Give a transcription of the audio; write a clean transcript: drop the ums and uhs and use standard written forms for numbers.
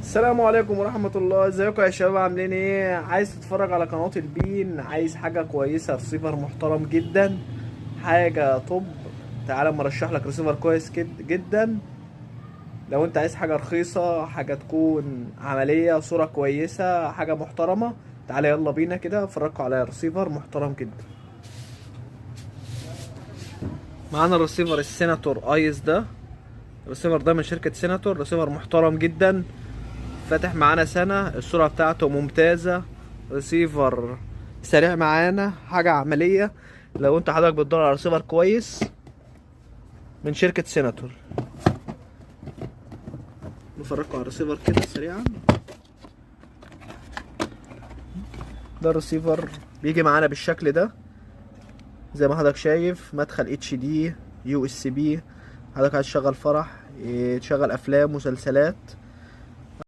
السلام عليكم ورحمة الله. ازيكم يا شباب؟ عاملين ايه؟ عايز تتفرج على قناة البين؟ عايز حاجة كويسة، رسيفر محترم جدا، حاجة طب. تعالى مرشح لك رسيفر كويس جدا. لو انت عايز حاجة رخيصة، حاجة تكون عملية، صورة كويسة، حاجة محترمة، تعالى يلا بينا كده افرجكوا على رسيفر محترم جدا. معانا الرسيفر السيناتور ايس ده. الرسيفر ده من شركة سيناتور، رسيفر محترم جدا، فاتح معانا سنة، السرعة بتاعته ممتازة، ريسيفر سريع معانا، حاجة عملية. لو انت حضرتك بتدور على ريسيفر كويس من شركة سيناتور. نفرجكم على الريسيفر كده سريعا. ده الريسيفر بيجي معانا بالشكل ده، زي ما حضرتك شايف، مدخل اتش دي، يو اس بي. حضرتك عايز تشغل فرح، تشغل افلام، مسلسلات،